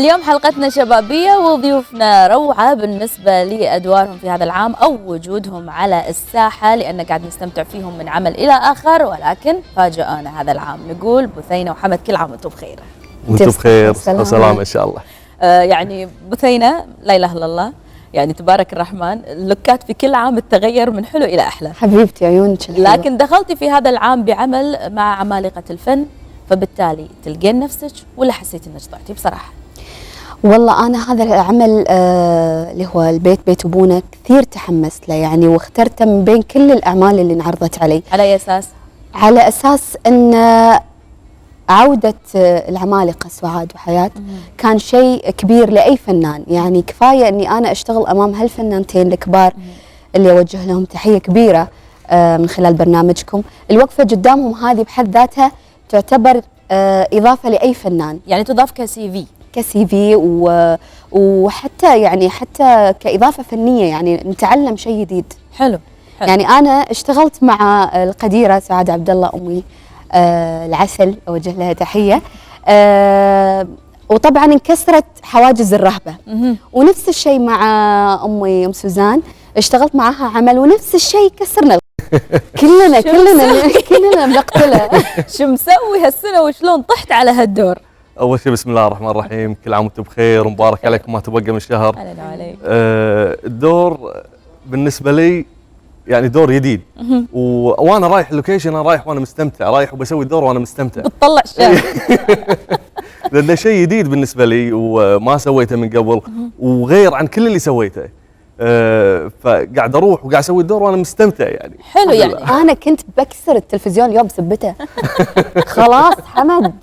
اليوم حلقتنا شبابية وضيوفنا روعة بالنسبة لأدوارهم في هذا العام أو وجودهم على الساحة، لأن قاعد نستمتع فيهم من عمل إلى آخر. ولكن فاجأنا هذا العام، نقول بثينة وحمد كل عام وانتم بخير. وانتم بخير وسلامة إن شاء الله. يعني بثينة لا إله إلا الله، يعني تبارك الرحمن، اللوكات في كل عام تتغير من حلو إلى أحلى. حبيبتي عيونك. لكن دخلتي في هذا العام بعمل مع عمالقة الفن، فبالتالي تلقين نفسك ولا حسيتي انك ضعتي بصراحه؟ والله انا هذا العمل اللي هو البيت بيت ابونا كثير تحمست له يعني، واخترته من بين كل الاعمال اللي انعرضت علي. على اي اساس؟ على اساس ان عوده العمالقه سعاد وحياه كان شيء كبير لاي فنان، يعني كفايه اني انا اشتغل امام هالفنانتين الكبار اللي اوجه لهم تحيه كبيره من خلال برنامجكم. الوقفه قدامهم هذه بحد ذاتها تعتبر إضافة لأي فنان، يعني تضاف كسي في وحتى يعني حتى كإضافة فنية، يعني نتعلم شيء جديد. حلو. يعني أنا اشتغلت مع القديرة سعاد عبد الله أمي العسل، أوجه لها تحية. وطبعا انكسرت حواجز الرهبة، ونفس الشيء مع أمي أم سوزان، اشتغلت معها عمل ونفس الشيء كسرنا كلنا بنقتله. شو مسوي هالسنه وشلون طحت على هالدور؟ اول شيء بسم الله الرحمن الرحيم، كل عام وانتم بخير ومبارك عليكم ما تبقى من شهر. اهلا عليك. الدور بالنسبه لي يعني دور جديد، وانا رايح اللوكيشن، انا رايح وانا مستمتع، رايح وبسوي الدور وانا مستمتع. بتطلع شيء لانه شيء جديد بالنسبه لي وما سويته من قبل، وغير عن كل اللي سويته. فقاعد اروح وقاعد اسوي الدور وانا مستمتع يعني. حلو. يعني انا كنت بكسر التلفزيون اليوم بسبته. خلاص حمد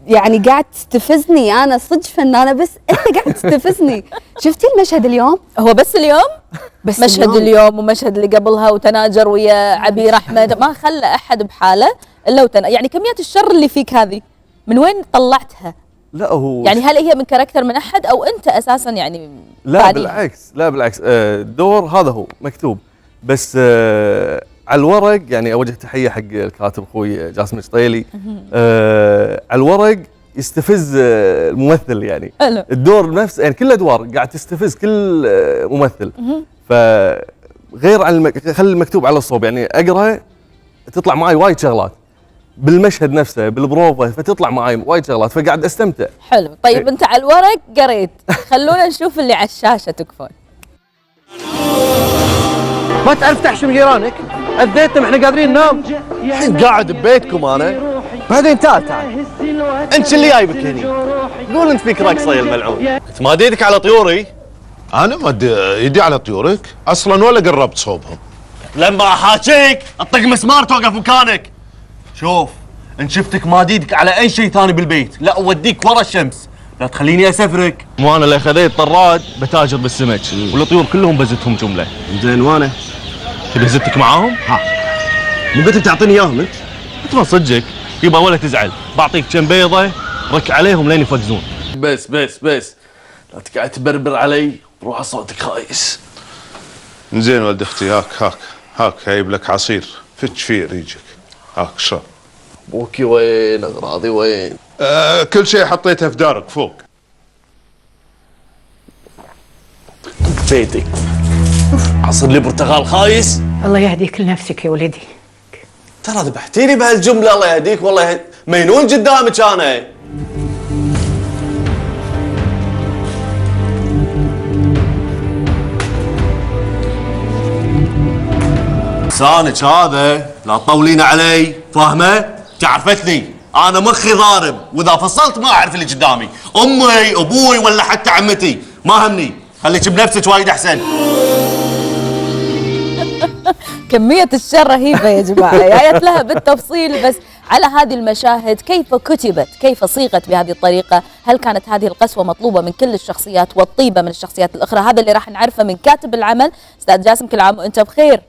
يعني قاعد تستفزني، انا صدق فنانه بس انت قاعد تستفزني. شفتي المشهد اليوم؟ هو بس اليوم؟ بس مشهد اليوم ومشهد اللي قبلها وتناجر ويا عبير احمد، ما خلى احد بحاله الا يعني كميه الشر اللي فيك هذه من وين طلعتها؟ لا هو يعني هل هي من كاركتر من احد او انت اساسا يعني؟ لا بالعكس، لا بالعكس، الدور هذا هو مكتوب، بس على الورق يعني اوجه تحيه حق الكاتب اخوي جاسم الشطيلي. على الورق يستفز الممثل يعني. حلو. الدور نفس يعني كل الادوار قاعد تستفز كل ممثل. فغير عن خلي المكتوب على الصوب، يعني اقرا تطلع معي وايد شغلات بالمشهد نفسه بالبروفه، فتطلع معي وايد شغلات فقاعد استمتع. حلو. طيب انت على الورق قريت، خلونا نشوف اللي على الشاشه. تكفون ما تعرف تحشم جيرانك؟ اذيتهم، احنا قادرين ننام. الحين قاعد ببيتكم انا. بعدين تعال انت اللي جايبك هني؟ قول انت فيك رقصه يا الملعون. انت ما ايدك على طيوري؟ انا ما ايدي على طيورك اصلا ولا قربت صوبهم. لما احاكيك اطق مسمار توقف مكانك. شوف ان شفتك ما ايدك على اي شيء ثاني بالبيت لا اوديك ورا الشمس، لا تخليني اسفرك. مو انا اللي خذيت طراد بتاجر بالسمك والطيور كلهم بزتهم جمله. زين وانا؟ تبي زتك معاهم؟ ها مو قلت بتعطيني اياهم انت؟ انت ما صدقك يبا ولا تزعل، بعطيك كم بيضه رك عليهم لين يفقزون. بس لا تقعد تبربر علي روح صوتك خايس. زين ولد اختي، هاك جايب لك عصير فتش فيه ريجك، هاك اشرب. ابوكي وين؟ اغراضي وين؟ كل شيء حطيته في دارك فوق. بيتك عصر لي برتقال خايس. الله يهديك لنفسك يا ولدي. ترى ذبحتيني بهالجمله الله يهديك، والله مينون قدامك انا. لسانك هذا لا تطولين علي، فاهمه؟ تعرفتني انا مخي ضارب، واذا فصلت ما اعرف اللي قدامي، امي ابوي ولا حتى عمتي ما همني، خليك بنفسك وايد احسن. كمية الشر رهيبة يا جماعة، جايت لها بالتفصيل. بس على هذه المشاهد كيف كتبت؟ كيف صيغت بهذه الطريقة؟ هل كانت هذه القسوة مطلوبة من كل الشخصيات والطيبة من الشخصيات الأخرى؟ هذا اللي راح نعرفه من كاتب العمل. أستاذ جاسم كل عام وأنت بخير.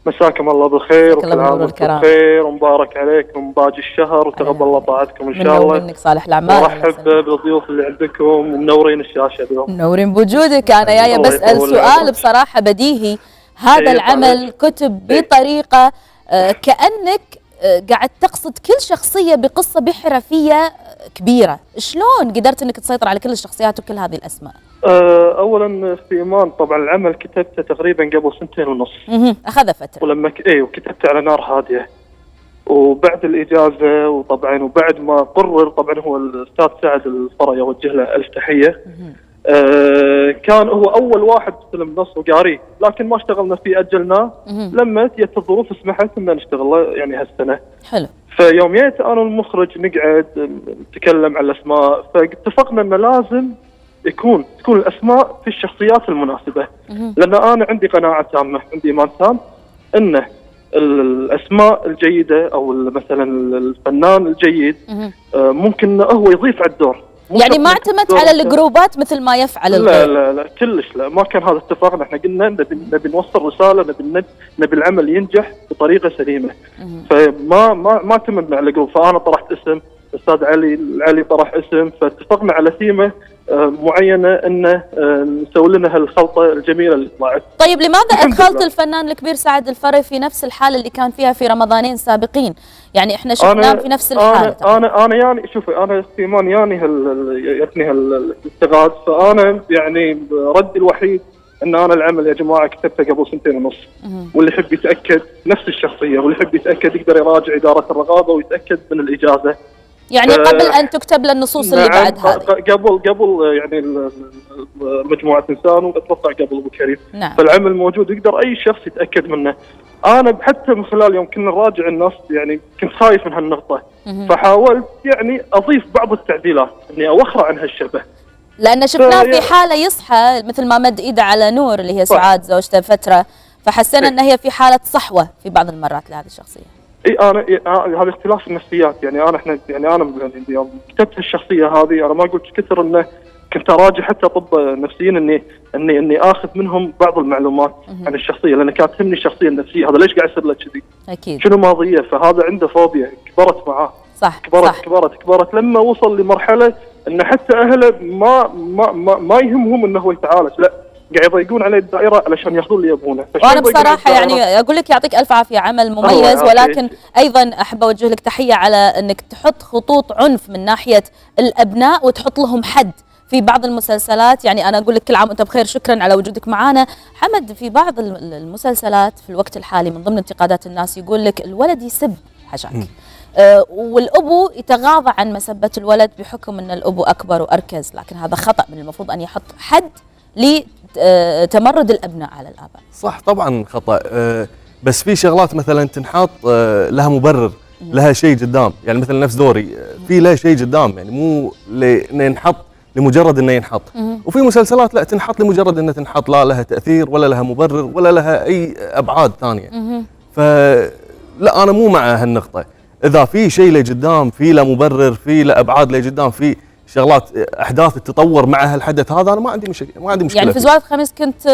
مساكم الله بالخير وكل عام وانتم بخير ومبارك عليكم باقي الشهر وتقبل الله طاعتكم ان شاء الله. منك صالح الاعمال. ورحب بالضيوف اللي عندكم ومنورين الشاشه اليوم. منورين بوجودك. انا جايه بسال سؤال بصراحه بديهي. هذا العمل كتب بطريقه كانك قاعد تقصد كل شخصية بقصة بحرفية كبيرة، شلون قدرت انك تسيطر على كل الشخصيات وكل هذه الاسماء؟ اولا في ايمان طبعا العمل كتبته تقريبا قبل 2.5 سنين. اخذ فترة. ولما وكتبته على نار هادية، وبعد الإجازة وطبعا وبعد ما قرر، طبعا هو الأستاذ سعد الفرا يوجه له ألف تحية. كان هو أول واحد استلم نص وقاريه، لكن ما اشتغلنا فيه، أجلناه لما جت الظروف سمحت إن نشتغل يعني هالسنة. حلو. فيوم جيت أنا والمخرج نقعد نتكلم على الأسماء، فاتفقنا إنه لازم تكون الأسماء في الشخصيات المناسبة، لأن أنا عندي قناعة تامة، عندي إيمان تام إنه الأسماء الجيدة أو مثلا الفنان الجيد ممكن هو يضيف على الدور، يعني ما اعتمدت على الجروبات مثل ما يفعل الغير. لا كلش لا، ما كان هذا اتفاقنا. احنا قلنا نبي نوصل رسالة، نبي العمل ينجح بطريقة سليمة. فما ما اعتمدنا على الجروب. فأنا طرحت اسم، الأستاذ علي طرح اسم، فاتفقنا على ثيمة معينة انه نسوي لنا هالخلطة الجميلة اللي طلعت. طيب لماذا ادخلت الفنان الكبير سعد الفري في نفس الحالة اللي كان فيها في رمضانين سابقين؟ يعني احنا شفناه في نفس الحالة. انا يعني شوفي، انا استيمان ياتني هالاستغاث، فانا يعني ردي الوحيد ان انا العمل يا جماعة كتبته قبل 2.5 سنين، واللي يحب يتأكد نفس الشخصية، واللي يحب يتأكد يقدر يراجع إدارة الرقابة ويتأكد من الإجازة. يعني قبل أن تكتب للنصوص اللي بعد هذه. قبل يعني مجموعة إنسان، وأتوقع قبل أبو كريم. نعم. فالعمل موجود، يقدر أي شخص يتأكد منه. أنا حتى من خلال يوم كنا نراجع النص يعني كنت خايف من هالنقطة، فحاولت يعني أضيف بعض التعديلات إني أوخر عن هالشبه. لأن شفناه في حالة يصحى مثل ما مد إيده على نور اللي هي سعاد زوجته فترة، فحسنا أن هي في حالة صحوة في بعض المرات لهذه الشخصية. انا هذا اختلاف النفسيات. يعني انا يوم كتبت الشخصيه هذه انا ما قلت كثر انه كنت اراجع حتى طب نفسيين اني اخذ منهم بعض المعلومات عن الشخصيه، لان كانت تهمني الشخصيه النفسيه. هذا ليش قاعد يصير له كذي؟ اكيد. شنو ماضيه؟ فهذا عنده فوبيا، كبرت معاه. صح. كبرت لما وصل لمرحله ان حتى اهله ما يهمهم انه هو يتعالج، لا قاعد يضيقون عليه الدائره علشان ياخذون اللي يبونه. وانا بصراحه يعني اقول لك يعطيك الف عافيه، عمل مميز، ولكن ايضا احب اوجه لك تحيه على انك تحط خطوط عنف من ناحيه الابناء وتحط لهم حد في بعض المسلسلات. يعني انا اقول لك كل عام وانت بخير، شكرا على وجودك معنا. حمد، في بعض المسلسلات في الوقت الحالي من ضمن انتقادات الناس يقول لك الولد يسب حشاك، والأبو يتغاضى عن مسبة الولد بحكم أن الأبو أكبر وأركز، لكن هذا خطأ. من المفروض أن يحط حد لتمرد الأبناء على الآباء. صح طبعا خطأ، بس في شغلات مثلا تنحط لها مبرر، لها شيء قدام. يعني مثلا نفس دوري في له شيء قدام، يعني مو ينحط لمجرد انه ينحط. وفي مسلسلات لا تنحط لمجرد انها تنحط، لا لها تأثير ولا لها مبرر ولا لها اي ابعاد ثانيه. فلا انا مو مع هالنقطه. اذا في شيء لقدام، في له مبرر، في له ابعاد لقدام، في شغلات احداث تتطور مع هالحدث هذا، انا ما عندي مشكله. يعني في زوارة خميس كنت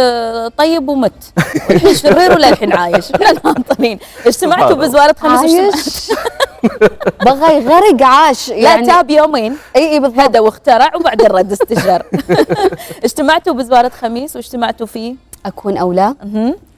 طيب ومت، والحين شرير ولا الحين عايش؟ احنا ناطرين. اجتمعتوا بزوارة خميس بغى يغرق عاش يعني. لا تاب يومين، اي بالضبط، هدى واخترع وبعدين رد استشار. اجتمعتوا بزوارة خميس واجتمعتوا في اكون اولى،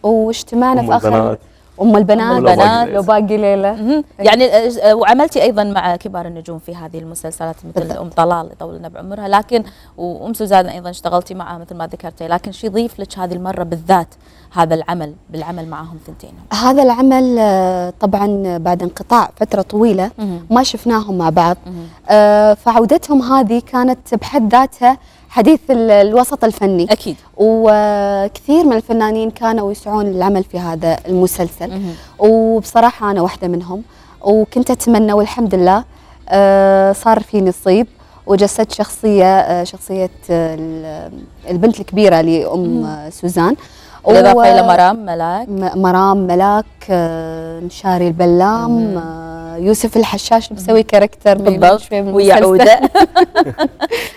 واجتمعنا في اخر البنات لو باقي ليلة. يعني وعملتي أيضا مع كبار النجوم في هذه المسلسلات مثل أم طلال يطول لنا بعمرها، لكن وأم سوزان أيضا اشتغلتي معها مثل ما ذكرتي، لكن شو يضيف لك هذه المرة بالذات هذا العمل بالعمل معهم ثنتين؟ هذا العمل طبعا بعد انقطاع فترة طويلة ما شفناهم مع بعض، فعودتهم هذه كانت بحد ذاتها حديث الوسط الفني. أكيد. وكثير من الفنانين كانوا يسعون العمل في هذا المسلسل، وبصراحة أنا واحدة منهم، وكنت أتمنى والحمد لله صار في نصيب، وجسدت شخصية البنت الكبيرة لأم سوزان، بالإضافة إلى مرام ملاك، نشاري البلام، يوسف الحشاش بسوي كاركتر بالضبط ويا عودة.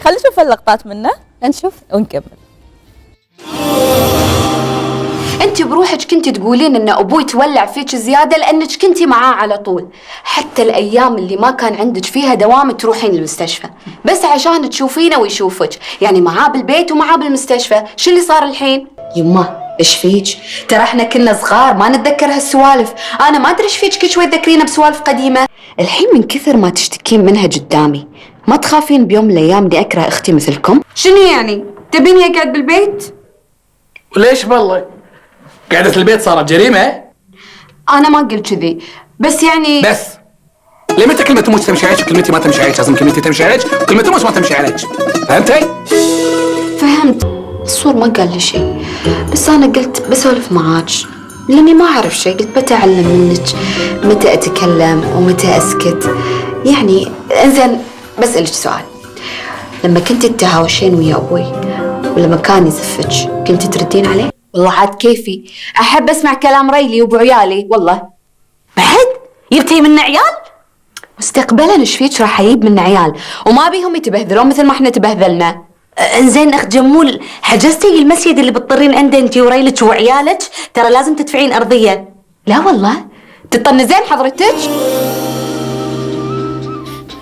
خلينا نشوف اللقطات منه، نشوف ونكمل. انت بروحك كنت تقولين ان ابوي تولع فيك زياده لانك كنتي معاه على طول، حتى الايام اللي ما كان عندك فيها دوام تروحين المستشفى بس عشان تشوفينه ويشوفك، يعني معاه بالبيت ومعاه بالمستشفى. شو اللي صار الحين؟ يمه ايش فيك؟ ترى احنا كنا صغار ما نتذكر هالسوالف. انا ما ادري ايش فيك كل شوي تذكرينا بسوالف قديمه. الحين من كثر ما تشتكين منها قدامي ما تخافين بيوم من الايام اني اكره اختي مثلكم؟ شنو يعني؟ تبيني اقعد بالبيت؟ وليش بالله؟ قعدة البيت صارت جريمة؟ انا ما قلت كذي، بس يعني بس ليه متى كلمة تموت تمشي عليك وكلمتي ما تمشي عليك؟ لازم كلمتي تمشي عليك وكلمة تموت ما تمشي عليك. فهمتي؟ فهمت. الصور ما قال لي شيء، بس انا قلت بسولف معاك لاني ما اعرف شيء. قلت بتعلم منك متى اتكلم ومتى اسكت. يعني انزين بسألك سؤال، لما كنت تتهاوشين ويا ابوي ولما كان يزفك كنت تردين عليه؟ والله عاد كيفي احب اسمع كلام ريلي وابو عيالي. والله بعد يبتي من عيال مستقبلا ايش فيك راح يجيب من عيال وما بيهم يتبهذلون مثل ما احنا تبهذلنا. انزين اخت جمول، حجزتي المسجد اللي بتطرين عنده انت وريلك وعيالك؟ ترى لازم تدفعين ارضيه. لا والله تطنزين حضرتك.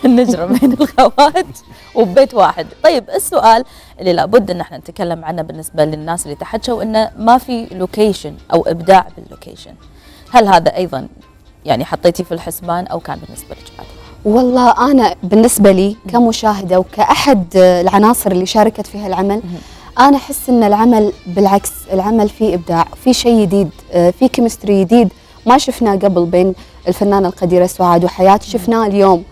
النجرة بين الخوات وببيت واحد. طيب السؤال اللي لابد ان احنا نتكلم عنه بالنسبة للناس اللي تحكوا انه ما في لوكيشن او ابداع باللوكيشن، هل هذا ايضا يعني حطيتي في الحسبان او كان بالنسبة لك عادي؟ والله أنا بالنسبة لي كمشاهدة وكأحد العناصر اللي شاركت في هالعمل، أنا أحس أن العمل بالعكس، العمل فيه إبداع، فيه شيء جديد، فيه كيمستري جديد ما شفناه قبل بين الفنانة القديرة سعاد وحياة، شفناه اليوم.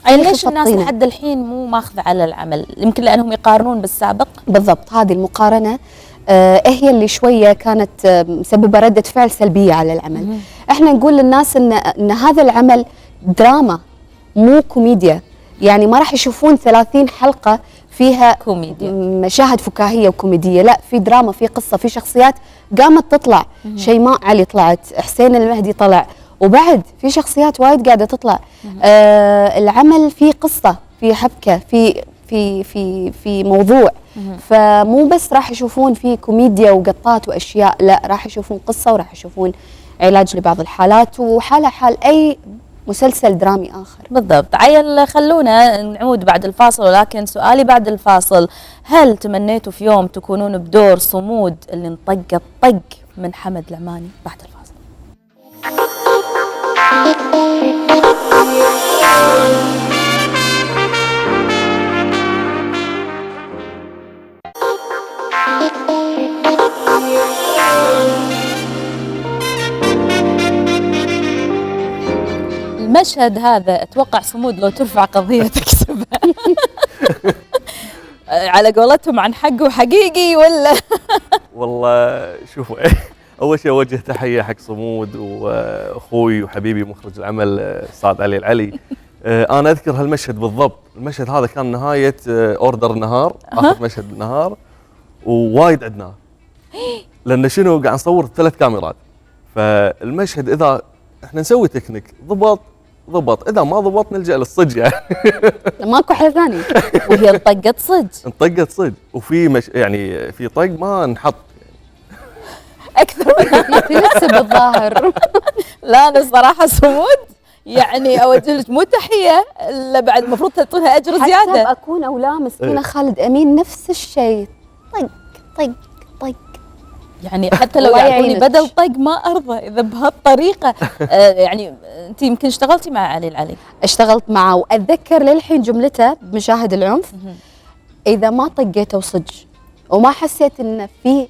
ليش الناس لحد الحين مو ماخذة على العمل؟ يمكن لأنهم يقارنون بالسابق. بالضبط، هذه المقارنة هي اللي شوية كانت مسببة ردة فعل سلبية على العمل. احنا نقول للناس ان هذا العمل دراما مو كوميديا، يعني ما راح يشوفون 30 حلقة فيها كوميديا مشاهد فكاهية وكوميدية، لا، في دراما، في قصة، في شخصيات قامت تطلع. شيماء علي طلعت، حسين المهدي طلع، وبعد في شخصيات وايد قاعدة تطلع. العمل فيه قصة، فيه حبكة، في موضوع. فمو بس راح يشوفون فيه كوميديا وقطات واشياء، لا، راح يشوفون قصة وراح يشوفون علاج لبعض الحالات وحالة حال اي مسلسل درامي آخر. بالضبط. عيل خلونا نعود بعد الفاصل، ولكن سؤالي بعد الفاصل، هل تمنيتوا في يوم تكونون بدور صمود اللي انطق الطق من حمد العماني؟ بعد الفاصل. المشهد هذا اتوقع صمود لو ترفع قضيه تكسبها. على قولتهم عن حق وحقيقي ولا؟ والله شوفوا، اول شيء اوجه تحيه حق صمود واخوي وحبيبي مخرج العمل استاذ علي العلي. انا اذكر هالمشهد بالضبط. المشهد هذا كان نهايه اوردر النهار، اخر مشهد بالنهار، ووايد عدناه لان شنو قاعد نصور 3 كاميرات. فالمشهد اذا احنا نسوي تكنيك ضبط، اذا ما ضبط نلجا للصج يعني. ماكو حل ثاني. وهي انطقت صج وفي يعني في طق ما نحط اكثر من تنسب الظاهر. لا انا الصراحه صمود يعني اوجه لك مو تحيه الا بعد المفروض تعطونها اجر زياده. حسب اكون او لا مسكينه خالد امين نفس الشيء، طق يعني حتى لو يعطوني بدل طق ما ارضى اذا بهالطريقه. يعني انت يمكن اشتغلتي مع علي العلي. اشتغلت معه واتذكر للحين جملته بمشاهد العنف، اذا ما طقيته وصج وما حسيت ان في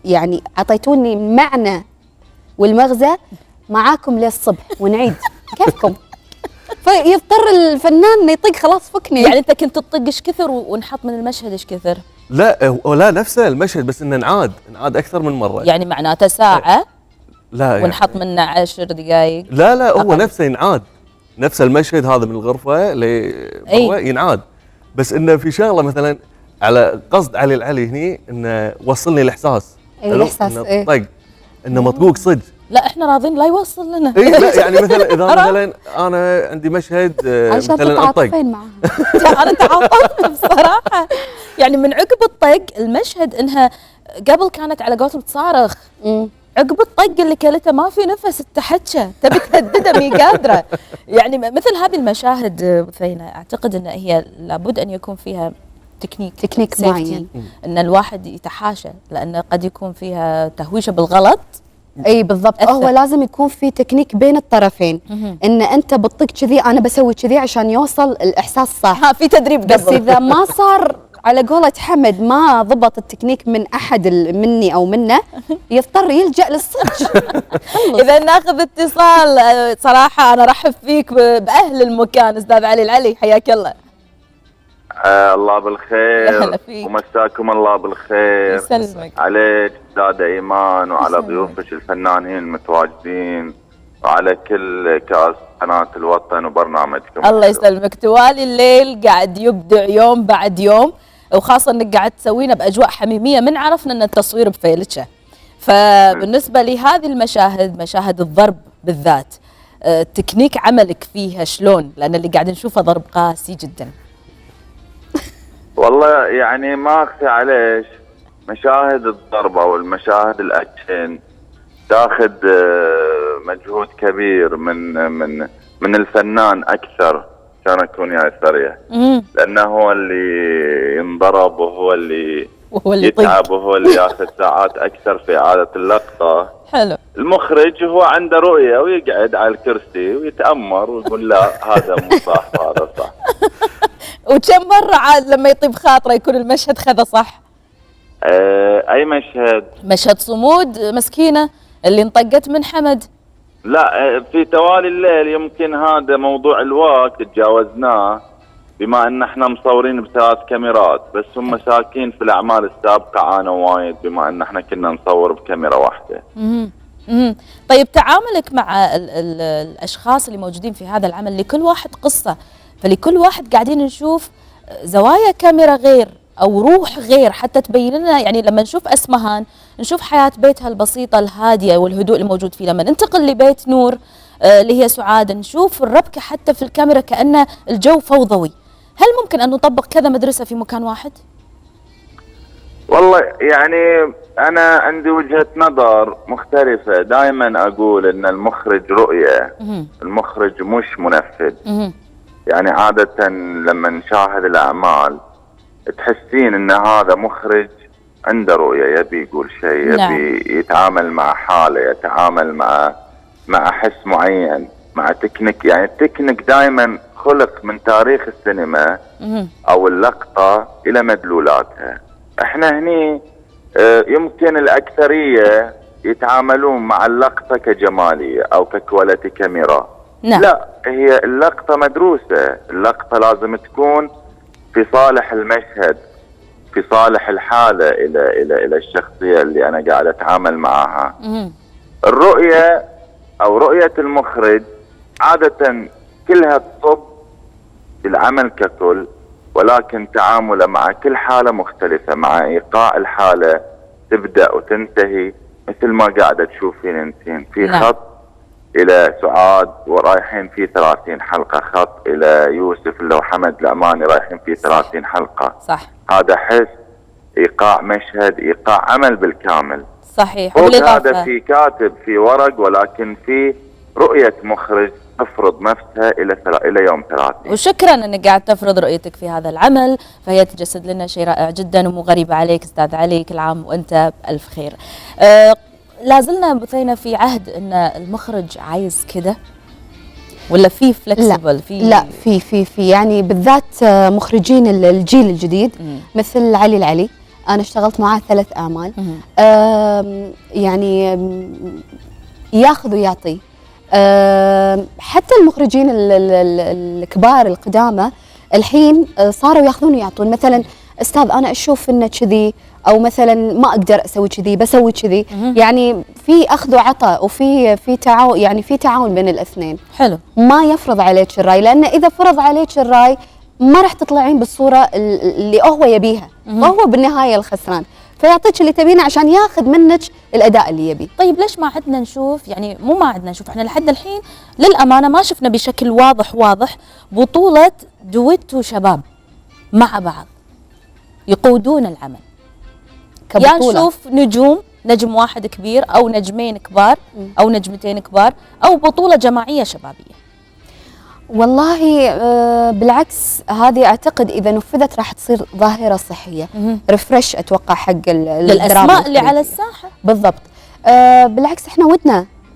يعني اعطيتوني المعنى والمغزى معاكم للصبح ونعيد كيفكم. فيضطر الفنان انه يطق، خلاص فكني. يعني انت كنت تطق ايش كثر ونحط من المشهد ايش كثر؟ لا نفسه المشهد، بس انه نعاد اكثر من مره. يعني معناته ساعه لا ونحط يعني منه 10 دقائق. لا هو نفسه ينعاد، نفس المشهد هذا من الغرفه لبرا ينعاد. بس انه في شغله مثلا على قصد علي العلي هني انه وصلني الاحساس. الاحساس طق انه مطقوق صج. لا احنا راضين لا يوصل لنا. لا يعني مثلا اذا مثلا انا عندي مشهد مثلا الطق معها. انا تعاطفت بصراحه. يعني من عقب الطق المشهد انها قبل كانت على قولتهم تصارخ، عقب الطق اللي كلته ما في نفس، التحكه تبي تهددها مي قادره. يعني مثل هذه المشاهد ثينة اعتقد ان هي لابد ان يكون فيها تكنيك safety، معين. ان الواحد يتحاشى لان قد يكون فيها تهويشه بالغلط. اي بالضبط، هو لازم يكون في تكنيك بين الطرفين، ان انت بتطق كذي انا بسوي كذي عشان يوصل الاحساس صح. في تدريب بس اذا ما صار على قولة حمد ما ضبط التكنيك من احد مني او منه يضطر يلجأ للصج. اذا ناخذ اتصال. صراحه انا ارحب فيك باهل المكان استاذ علي العلي، حياك الله. الله بالخير ومساكم الله بالخير. يسلمك عليك استاذة ايمان وعلى ضيوفك الفنانين المتواجدين وعلى كل كاس قناة الوطن وبرنامجكم. الله يسلمك. توالي الليل قاعد يبدع يوم بعد يوم، وخاصة انك قاعد تسوينا باجواء حميمية. من عرفنا ان التصوير بفيلتشة، فبالنسبة لهذه المشاهد، مشاهد الضرب بالذات، تكنيك عملك فيها شلون؟ لان اللي قاعد نشوفه ضرب قاسي جدا. والله يعني ما اخفي عليش، مشاهد الضرب او المشاهد الاكشن تاخذ مجهود كبير من الفنان اكثر كان اكون يا سريع، لانه هو اللي ينضرب وهو اللي يتعب وهو اللي ياخذ ساعات اكثر في اعاده اللقطه. حلو. المخرج هو عنده رؤيه ويقعد على الكرسي ويتامر ويقول لا هذا مو صح هذا صح. وكم مرة عاد لما يطيب خاطره يكون المشهد خذه صح؟ اي مشهد؟ مشهد صمود مسكينة اللي انطقت من حمد. لا في توالي الليل يمكن هذا موضوع الوقت تجاوزناه بما ان احنا مصورين ب3 كاميرات، بس هم مساكين في الاعمال السابقة عانوا وايد بما ان احنا كنا نصور بكاميرا واحدة. طيب تعاملك مع الاشخاص اللي موجودين في هذا العمل، لكل واحد قصة، فلكل واحد قاعدين نشوف زوايا كاميرا غير او روح غير، حتى تبين لنا يعني لما نشوف اسمهان نشوف حياة بيتها البسيطة الهادية والهدوء الموجود فيه، لما ننتقل لبيت نور اللي هي سعاد نشوف الربكة حتى في الكاميرا كأنه الجو فوضوي. هل ممكن أن نطبق كذا مدرسة في مكان واحد؟ والله يعني أنا عندي وجهة نظر مختلفة، دائما أقول إن المخرج رؤية، المخرج مش منفذ. يعني عادة لما نشاهد الأعمال تحسين إن هذا مخرج عنده رؤية، يبي يقول شيء، يبي يتعامل مع حالة، يتعامل مع حس معين، مع تكنيك. يعني التكنيك دائما خلق من تاريخ السينما أو اللقطة إلى مدلولاتها. احنا هني يمكن الأكثرية يتعاملون مع اللقطة كجمالية أو ككواليتي كاميرا. لا، هي اللقطة مدروسة، اللقطة لازم تكون في صالح المشهد، في صالح الحالة إلى الشخصية اللي أنا قاعد أتعامل معها. الرؤية أو رؤية المخرج عادة كلها تصب بالعمل ككل، ولكن تعامله مع كل حالة مختلفة، مع إيقاع الحالة تبدأ وتنتهي مثل ما قاعدة تشوفين انتين في خط إلى سعاد ورايحين في 30 حلقة، خط إلى يوسف اللي هو حمد الأماني رايحين في 30 حلقة. صح. هذا حس إيقاع مشهد، إيقاع عمل بالكامل. صحيح. هذا في كاتب في ورق، ولكن في رؤية مخرج تفرض نفسها إلى يوم 30. وشكرا أنك قاعد تفرض رؤيتك في هذا العمل، فهي تجسد لنا شيء رائع جدا ومو غريب عليك أستاذ علي. كل عام وأنت بألف خير. لازلنا بثينا في عهد أن المخرج عايز كده ولا في فلكسبل؟ لا في يعني بالذات مخرجين الجيل الجديد مثل علي العلي، أنا اشتغلت معاه 3 أعمال. يعني ياخذ ويعطي. حتى المخرجين الكبار القدامى الحين صاروا ياخذون ويعطون. مثلا استاذ انا اشوف انه كذي، او مثلا ما اقدر اسوي كذي بسوي كذي. يعني في اخذ وعطاء وفي تعاون، يعني في تعاون بين الاثنين. حلو. ما يفرض عليك الراي، لان اذا فرض عليك الراي ما راح تطلعين بالصوره اللي هو يبيها، وهو بالنهايه الخسران، فيعطيك اللي تبينه عشان ياخذ منك الاداء اللي يبي. طيب ليش ما عندنا نشوف، يعني مو ما عندنا نشوف، احنا لحد الحين للامانه ما شفنا بشكل واضح بطوله دويتو شباب مع بعض يقودون العمل كبطولة. يعني نشوف نجم واحد كبير او نجمين كبار او نجمتين كبار، او بطوله جماعيه شبابيه. والله بالعكس، هذه اعتقد اذا نفذت راح تصير ظاهره صحيه. ريفرش اتوقع حق للاسماء اللي على الساحه. بالضبط. بالعكس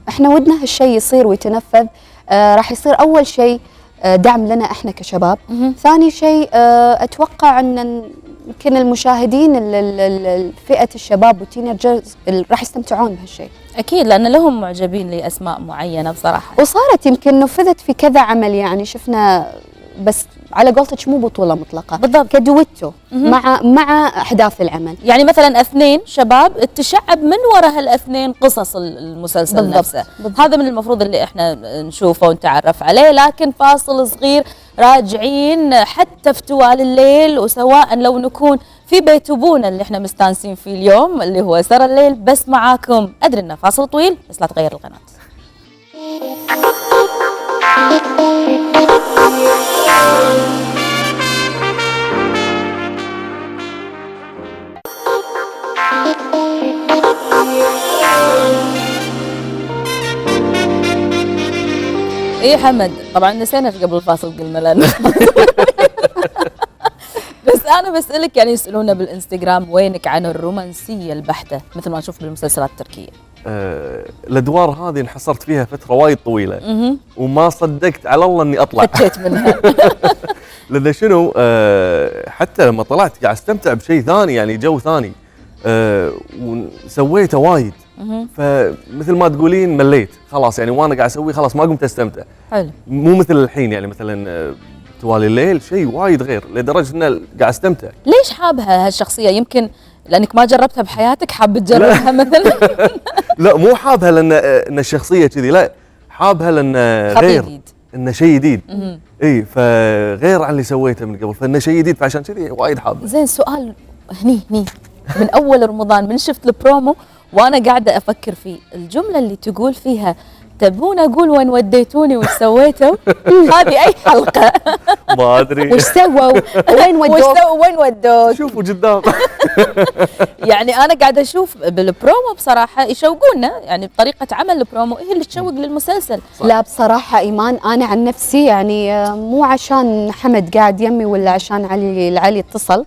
احنا ودنا هالشيء يصير ويتنفذ. راح يصير اول شيء دعم لنا احنا كشباب. ثاني شيء اتوقع ان يمكن المشاهدين فئه الشباب والتينيجرز راح يستمتعون بهالشيء. اكيد، لان لهم معجبين لاسماء معينه بصراحه. وصارت يمكن نفذت في كذا عمل، يعني شفنا، بس على قولتك مو بطوله مطلقه، بالضبط، كدويتو مع احداث العمل. يعني مثلا اثنين شباب تشعب من وراء هالاثنين قصص المسلسل بالضبط. نفسه. هذا من المفروض اللي احنا نشوفه ونتعرف عليه. لكن فاصل صغير، راجعين حتى في طوال الليل، وسواء لو نكون في بيت ابونا اللي احنا مستانسين فيه اليوم اللي هو سر الليل، بس معاكم. ادري انه فاصل طويل بس لا تغير القناه. ايه حمد، طبعا نسينا قبل الفاصل قلنا لنا بس انا بسألك، يعني يسألونا بالانستغرام وينك عن الرومانسية البحتة مثل ما نشوف بالمسلسلات التركية؟ الادوار هذه انحصرت فيها فترة وايد طويلة وما صدقت على الله اني اطلع، فتيت منها لأن شنو حتى لما طلعت قاعد استمتع بشيء ثاني، يعني جو ثاني وسويته وايد. فمثل ما تقولين مليت خلاص، يعني وانا قاعد اسوي خلاص ما قمت استمتع. حلو. مو مثل الحين، يعني مثلا توالي الليل شيء وايد غير لدرجه ان قاعد استمتع. ليش حابها هالشخصيه؟ يمكن لانك ما جربتها بحياتك، حاب تجربها مثلا؟ لا مو حابها لان الشخصيه كذي، لا حابها لان غير، انه شيء جديد. اي فغير عن اللي سويته من قبل، فانه شيء جديد، فعشان كذي وايد حابه. زين، سؤال هني من اول رمضان من شفت البرومو وانا قاعده افكر فيه الجمله اللي تقول فيها تبون اقول وين وديتوني وش سويتوا؟ هذه اي حلقه؟ ما ادري وش سووا؟ وين ودوك؟ شوفوا قدام يعني انا قاعده اشوف بالبرومو بصراحه يشوقونا، يعني بطريقه عمل البرومو هي اللي تشوق للمسلسل. لا بصراحه ايمان، انا عن نفسي يعني مو عشان حمد قاعد يمي ولا عشان علي اتصل،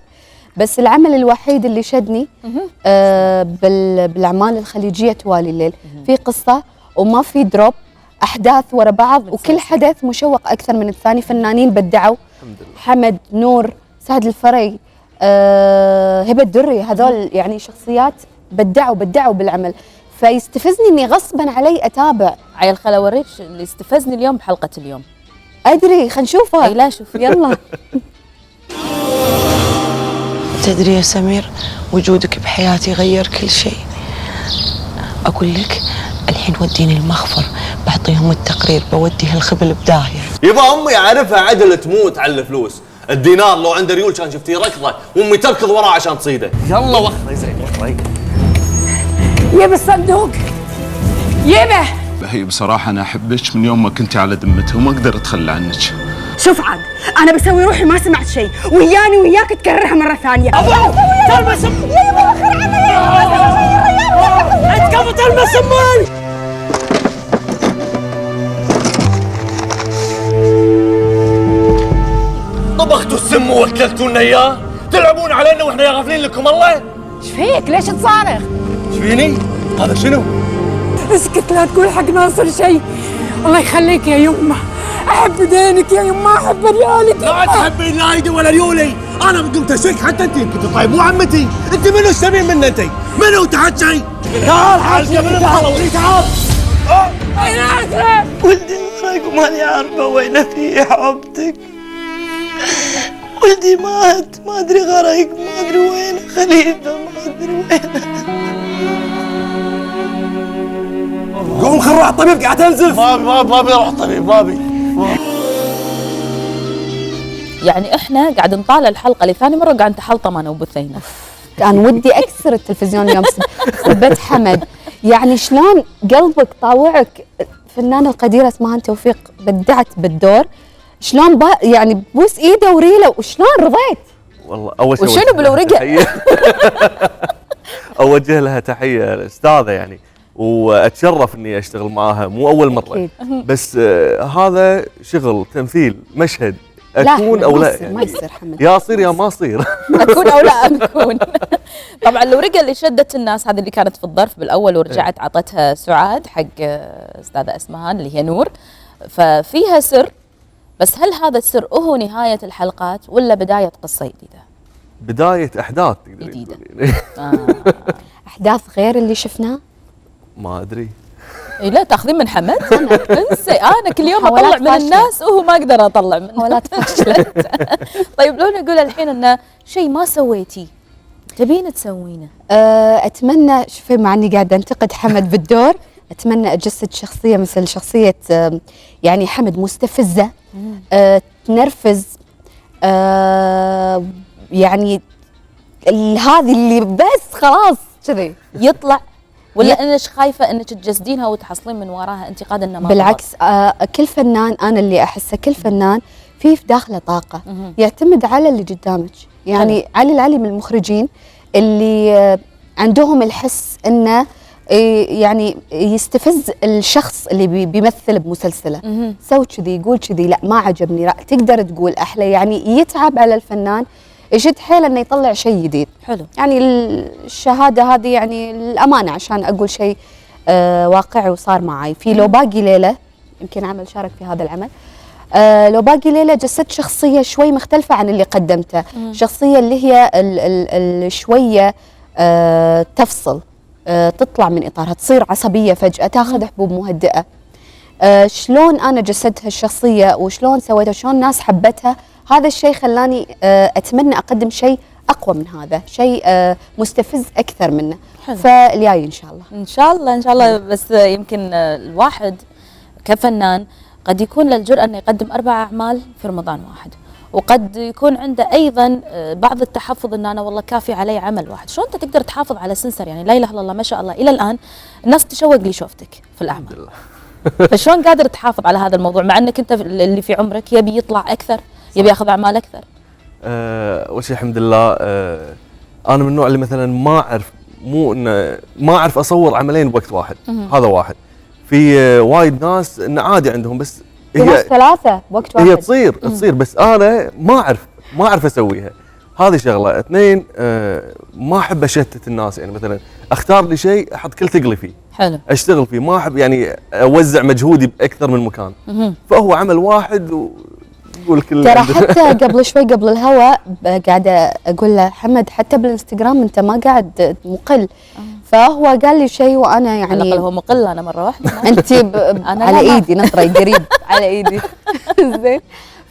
بس العمل الوحيد اللي شدني بالاعمال الخليجيه توالي الليل، في قصه وما في دروب، احداث ورا بعض، وكل حدث مشوق اكثر من الثاني. فنانين بدعوا، حمد، نور، سعد الفري، هبه الدري، هذول يعني شخصيات بدعوا بالعمل، فيستفزني اني غصبا علي اتابع. عيل خل اوريك اللي استفزني اليوم بحلقه اليوم. ادري، خلينا نشوفها. اي لا شوف يلا. تدري يا سمير، وجودك بحياتي غير كل شيء. أقول لك الحين وديني المخفر، بعطيهم التقرير، بودي هالخبل بداهية. يبا أمي أعرفها عدل تموت على الفلوس. الدينار لو عنده ريول كان شفتيه ركضه وأمي تركض وراه عشان تصيده. يلا وخري زين وخري. يبا الصندوق يبا. هي بصراحة أنا أحبك من يوم ما كنتي على ذمتها وما أقدر أتخلى عنك. شوف عاد، أنا بسوي روحي ما سمعت شيء، وياني وياك تكررها مرة ثانية. تلمس يا يبا آخر عمل أنت كيف تلمس أمي؟ طبختوا السم ووكلتونا إياه؟ تلعبون علينا وإحنا يا غافلين لكم الله؟ إيش فيك؟ ليش تصارخ؟ إيش فيني؟ هذا شنو؟ اسكت، لا تقول حق ناصر شيء. الله يخليك يا يمه، احب دينك يا يمه، احب ريالك. لا تحبين لا ايدي ولا ريولي، انا قمت اشك حتى انت كنت طيب مو عمتي، انت منو تبين منه انت؟ منو تحت شيء؟ تعال حاجه من الطلوي تعال. اين اسرع؟ ولدي انسرق وماني عارفه وين في حبتك. ولدي مات، ما ادري غرق، ما ادري وين خليفه، ما ادري وين. قوم خل نروح الطبيب قاعد تنزف. ما ابي اروح الطبيب، ما ابي. يعني احنا قاعد نطالع الحلقه لثاني مره قاعد نتحلطم انا وبثينه. كان ودي اكسر التلفزيون اليوم سبت حمد. يعني شلون قلبك طاوعك، فنانه القديره اسمها توفيق بدعت بالدور، شلون يعني بوس ايده وريله، وشلون رضيت؟ والله اول شيء وشنو بالورقه؟ اوجه لها تحيه الاستاذه يعني، واتشرف اني اشتغل معاها مو اول مره أكيد. بس هذا شغل تمثيل مشهد اكون لا او ما لا يصير، ما يصير حمد. يا اصير يا ما اصير اكون او لا اكون. طبعا الورقه اللي شدت الناس هذه اللي كانت في الظرف بالاول ورجعت عطتها سعاد حق استاذه اسمهان اللي هي نور، ففيها سر، بس هل هذا السر هو نهايه الحلقات ولا بدايه قصه جديده؟ بدايه احداث جديده. احداث غير اللي شفناه؟ ما ادري. إيه لا تاخذين من حمد؟ انسي انا كل يوم محاولات اطلع من فاشلة. الناس وهو ما اقدر اطلع منه. محاولات فاشلة. طيب لو نقول الحين انه شيء ما سويتي تبين تسوينه؟ اتمنى، شوفي مع اني قاعده انتقد حمد بالدور، اتمنى اجسد شخصيه مثل شخصيه يعني حمد مستفزه، تنرفز، يعني هذه اللي بس خلاص كذي يطلع ولا انك خايفه انك تجسدينها وتحصلين من وراها انتقاد انه ما بالعكس. كل فنان، انا اللي احسه كل فنان في داخله طاقه يعتمد على اللي قدامك. يعني علي العلي من المخرجين اللي عندهم الحس انه يعني يستفز الشخص اللي بيمثل بمسلسله. سوي كذي، يقول كذي، لا ما عجبني، لا تقدر تقول احلى. يعني يتعب على الفنان، يشد حيله انه يطلع شيء جديد. حلو. يعني الشهاده هذه يعني الامانه عشان اقول شيء واقعي وصار معي. في لو باقي ليله، يمكن عمل شارك في هذا العمل، لو باقي ليله جسدت شخصيه شوي مختلفه عن اللي قدمته. شخصيه اللي هي شويه تفصل، تطلع من اطارها، تصير عصبيه فجاه، تاخذ حبوب مهدئه. شلون انا جسدت هالشخصيه وشلون سويتها، شلون الناس حبتها، هذا الشيء خلاني اتمنى اقدم شيء اقوى من هذا، شيء مستفز اكثر منه. فالجاي ان شاء الله. ان شاء الله ان شاء الله. بس يمكن الواحد كفنان قد يكون له الجرأة انه يقدم 4 اعمال في رمضان واحد، وقد يكون عنده ايضا بعض التحفظ ان انا والله كافي علي عمل واحد. شلون انت تقدر تحافظ على سنسر؟ يعني لا اله الا الله ما شاء الله الى الان الناس تشوق لي شوفتك في الاعمال. فشلون قادر تحافظ على هذا الموضوع مع انك انت اللي في عمرك يبي يطلع اكثر، يبي ياخذ اعمال اكثر؟ اول شيء الحمد لله انا من النوع اللي مثلا ما اعرف اصور عملين بوقت واحد. هذا واحد. في وايد ناس انه عادي عندهم، بس في ناس 3 بوقت واحد. هي تصير بس انا ما اعرف اسويها. هذه شغله. 2 ما احب اشتت الناس. يعني مثلا اختار لي شيء احط كل ثقلي فيه. حلو. اشتغل فيه، ما احب يعني اوزع مجهودي باكثر من مكان. فهو عمل واحد ويقول كل ترى حتى قبل شوي قبل الهواء قاعده اقول له حمد حتى بالانستغرام انت ما قاعد مقل. فهو قال لي شيء وانا يعني على الاقل هو مقل، انا مره واحده انت على ايدي نطري قريب على ايدي. زين.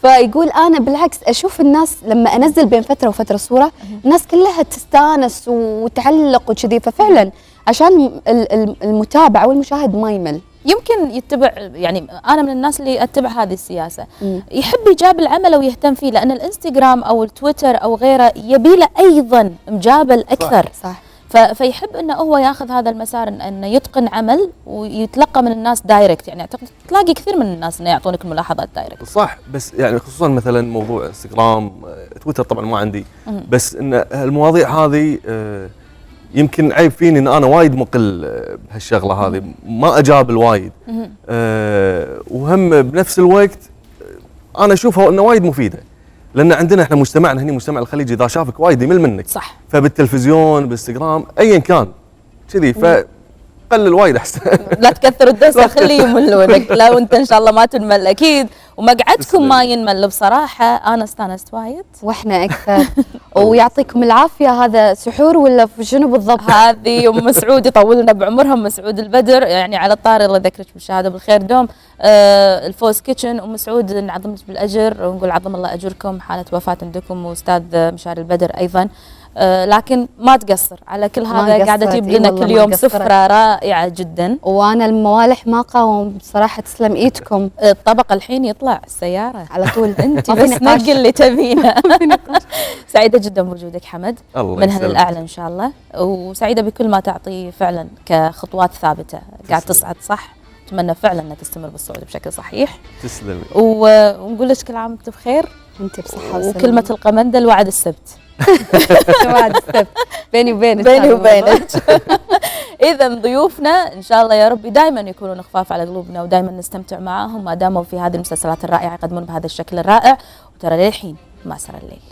فيقول انا بالعكس اشوف الناس لما انزل بين فتره وفتره صوره الناس كلها تستانس وتعلق وكذي، ففعلا عشان المتابع والمشاهد ما يمل. يمكن يتبع. يعني انا من الناس اللي اتبع هذه السياسه، يحب يجاب العمل ويهتم فيه، لان الانستغرام او التويتر او غيره يبي له ايضا مجابل اكثر. صح. فيحب انه هو ياخذ هذا المسار، انه يتقن عمل ويتلقى من الناس دايركت. يعني اعتقد تلاقي كثير من الناس انه يعطونك الملاحظات دايركت. صح. بس يعني خصوصا مثلا موضوع انستغرام، تويتر طبعا ما عندي. بس ان المواضيع هذه يمكن عيب فيني ان انا وايد مقل بهالشغله هذه، ما اجابل وايد. وهم بنفس الوقت انا اشوفها انه وايد مفيده، لان عندنا احنا مجتمعنا هنا مجتمع الخليجي اذا شافك وايد يمل منك. صح. فبالتلفزيون بالانستغرام ايا كان كذي، فقلل وايد احسن. لا تكثر الدوسه، خليه يملونك. لا وانت ان شاء الله ما تنمل اكيد، ومقعدكم ما ينمل. بصراحه انا استانست وايد واحنا اكثر. ويعطيكم العافيه. هذا سحور ولا شنو بالضبط؟ هذه ام مسعود يطول لنا بعمرهم، مسعود البدر. يعني على الطاري الله يذكرك بالشهاده بالخير دوم. الفوز كيتشن، ام مسعود نعظم لك بالاجر ونقول عظم الله اجركم. حاله وفاه عندكم واستاذ مشاري البدر ايضا. لكن ما تقصر على كل هذا، قاعده تجيب لنا كل يوم سفره رائعه جدا. وانا الموالح ما قاوم بصراحه، تسلم ايدكم. الطبق الحين يطلع السياره على طول. انت بس نقي اللي تبينه. سعيده جدا بوجودك حمد، من هنا الاعلى ان شاء الله. وسعيده بكل ما تعطيه فعلا كخطوات ثابته قاعد تصعد. صح. اتمنى فعلا انها تستمر بالصعود بشكل صحيح. تسلمي. ونقول لك كل عام وانت بخير. انت بصحه وسلامه. وكلمه القمندل وعد السبت. وعد السبت بيني وبينك. بيني وبينك. إذا ضيوفنا إن شاء الله يا رب دائما يكونون خفاف على قلوبنا ودائما نستمتع معهم ما داموا في هذه المسلسلات الرائعة يقدمون بهذا الشكل الرائع. وترى للحين ما سر الليل.